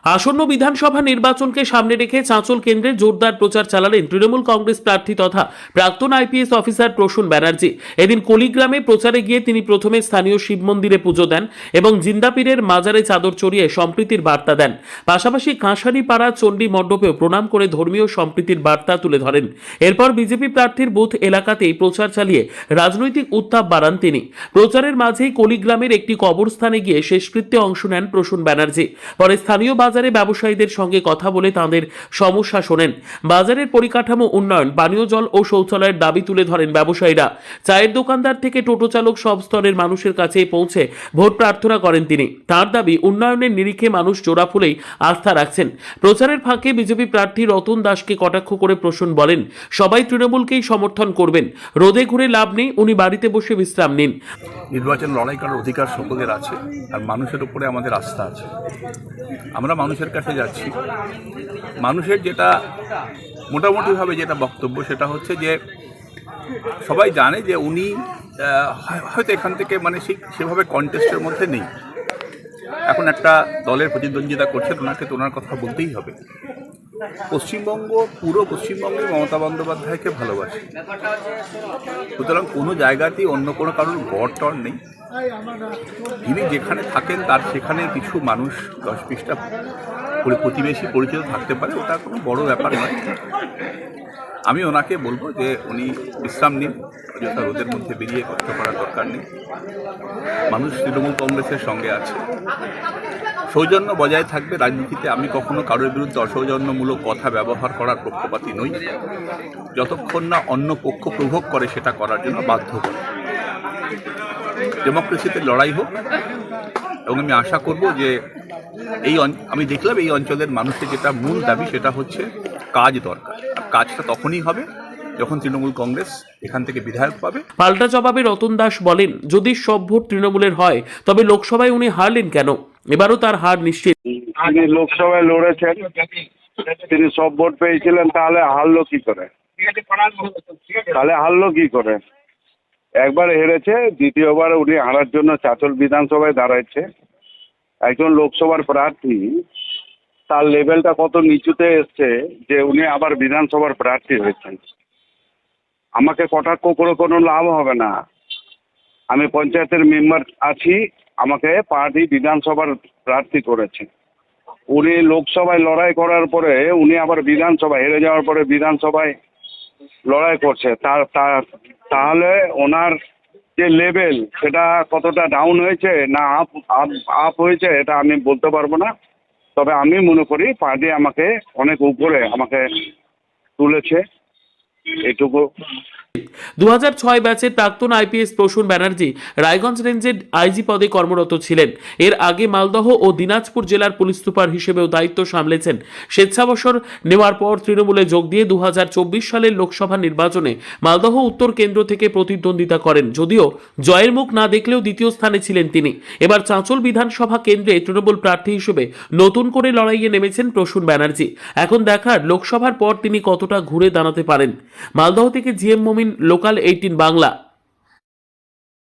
আসন্ন বিধানসভা নির্বাচনকে সামনে রেখে চাঁচল কেন্দ্রে জোরদার প্রচার চালালেন তৃণমূল কংগ্রেস প্রার্থী তথা প্রাক্তন আইপিএস অফিসার প্রসূন ব্যানার্জি। এদিন কলিগ্রামে প্রচারে গিয়ে তিনি প্রথমে স্থানীয় শিব মন্দিরে পুজো দেন এবং জিন্দাপীরের মাজারে চাদর চড়িয়ে সম্প্রীতির বার্তা দেন। পাশাপাশি কাঁসারিপাড়া চণ্ডী মণ্ডপেও প্রণাম করে ধর্মীয় সম্প্রীতির বার্তা তুলে ধরেন। এরপর বিজেপি প্রার্থীর বুথ এলাকাতেই প্রচার চালিয়ে রাজনৈতিক উত্তাপ বাড়ান তিনি। প্রচারের মাঝেই কলিগ্রামের একটি কবরস্থানে গিয়ে শেষকৃত্যে অংশ নেন প্রসূন ব্যানার্জি। পরে স্থানীয় বাজারে ব্যবসায়ীদের সঙ্গে কথা বলে তাদের সমস্যা শোনেন। বাজারের পরিকাঠামো উন্নয়ন, পানীয় জল ও শৌচালয়ের দাবি তুলে ধরেন ব্যবসায়ীরা। চায়ের দোকানদার থেকে টোটো চালক সব স্তরের মানুষের কাছে পৌঁছে ভোট প্রার্থনা করেন তিনি। তার দাবি, উন্নয়নের নিরিখে মানুষ জোড়া ফুলেই আস্থা রাখছেন। প্রচারের ফাঁকে বিজেপি প্রার্থী রতন দাসকে কটাক্ষ করে প্রসূন বলেন, সবাই তৃণমূলকেই সমর্থন করবেন, রোদে ঘুরে লাভ নেই, উনি বাড়িতে বসে বিশ্রাম নিন। নির্বাচন লড়াই করার অধিকার সকলের আছে, আর মানুষের উপরে আমাদের আস্থা আছে। আমরা মানুষের কাছে যাচ্ছি। মানুষের যেটা মোটামুটিভাবে যেটা বক্তব্য সেটা হচ্ছে যে সবাই জানে যে উনি হয়তো এখান থেকে মানে সেভাবে কন্টেস্টের মধ্যে নেই। এখন একটা দলের প্রতিদ্বন্দ্বিতা করছেন, ওনাকে তো ওনার কথা বলতেই হবে। পশ্চিমবঙ্গ, পুরো পশ্চিমবঙ্গে মমতা বন্দ্যোপাধ্যায়কে ভালোবাসে, সুতরাং কোনো জায়গাতেই অন্য কোনো কারোর গড় টর নেই। তিনি যেখানে থাকেন তার সেখানে কিছু মানুষ 10-20টা প্রতিবেশী পরিচিত থাকতে পারে, ওটা কোনো বড় ব্যাপার নয়। আমি ওনাকে বলবো যে উনি বিশ্রাম নিন, অযথা রোদের মধ্যে বেরিয়ে কষ্ট করার দরকার নেই। মানুষ তৃণমূল কংগ্রেসের সঙ্গে আছে, সৌজন্য বজায় থাকবে রাজনীতিতে। আমি কখনো কারোর বিরুদ্ধে অসৌজন্যমূলক কথা ব্যবহার করার পক্ষপাতী নই, যতক্ষণ না অন্য পক্ষ প্রভোগ করে সেটা করার জন্য বাধ্য করে। ডেমোক্রেসিতে লড়াই হোক, এবং আমি আশা করব যে আমি দেখলাম এই অঞ্চলের মানুষের যেটা মূল দাবি সেটা হচ্ছে কাজ দরকার। আর কাজটা তখনই হবে যখন তৃণমূল কংগ্রেস এখান থেকে বিধায়ক পাবে। পাল্টা জবাবে রতন দাস বলেন, যদি সব ভোট তৃণমূলের হয় তবে লোকসভায় উনি হারলেন কেন? এবারও তার হার নিশ্চিত। তিনি লোকসভায় লড়েছেন, তিনি সব ভোট পেয়েছিলেন, তাহলে হারলো কি করে? একবার হেরেছে, দ্বিতীয়বার উনি হারার জন্য চাঁচল বিধানসভায় দাঁড়াচ্ছে। একজন লোকসভার প্রার্থী, তার লেভেলটা কত নিচুতে এসছে যে উনি আবার বিধানসভার প্রার্থী হয়েছেন। আমাকে কটাক্ষ করে কোনো লাভ হবে না। আমি পঞ্চায়েতের মেম্বার আছি, আমাকে পার্টি বিধানসভার প্রার্থী করেছে। উনি লোকসভায় লড়াই করার পরে উনি আবার বিধানসভায় হেরে যাওয়ার পরে বিধানসভায় লড়াই করছে। তাহলে ওনার যে লেভেল সেটা কতটা ডাউন হয়েছে না আপ হয়েছে এটা আমি বলতে পারবো না। তবে আমি মনে করি পার্টি আমাকে অনেক উপরে আমাকে তুলেছে, এটুকু। 2006 ব্যাচের প্রাক্তন আইপিএস প্রসূন ব্যানার্জি রায়গঞ্জ রেঞ্জের আইজি পদে কর্মরত ছিলেন। এর আগে মালদহ ও দিনাজপুর জেলার পুলিশ সুপার হিসেবেও দায়িত্ব সামলেছেন। স্বেচ্ছাবসর নেওয়ার পর তৃণমূলে যোগ দিয়ে 2024 সালের লোকসভা নির্বাচনে মালদহ উত্তর কেন্দ্র থেকে প্রতিদ্বন্দ্বিতা করেন। যদিও জয়ের মুখ না দেখলেও দ্বিতীয় স্থানে ছিলেন তিনি। এবার চাঁচল বিধানসভা কেন্দ্রে তৃণমূল প্রার্থী হিসেবে নতুন করে লড়াইয়ে নেমেছেন প্রসূন ব্যানার্জি। এখন দেখার লোকসভার পর তিনি কতটা ঘুরে দাঁড়াতে পারেন। মালদহ থেকে জিএম মমিন, লোকাল 18 বাংলা।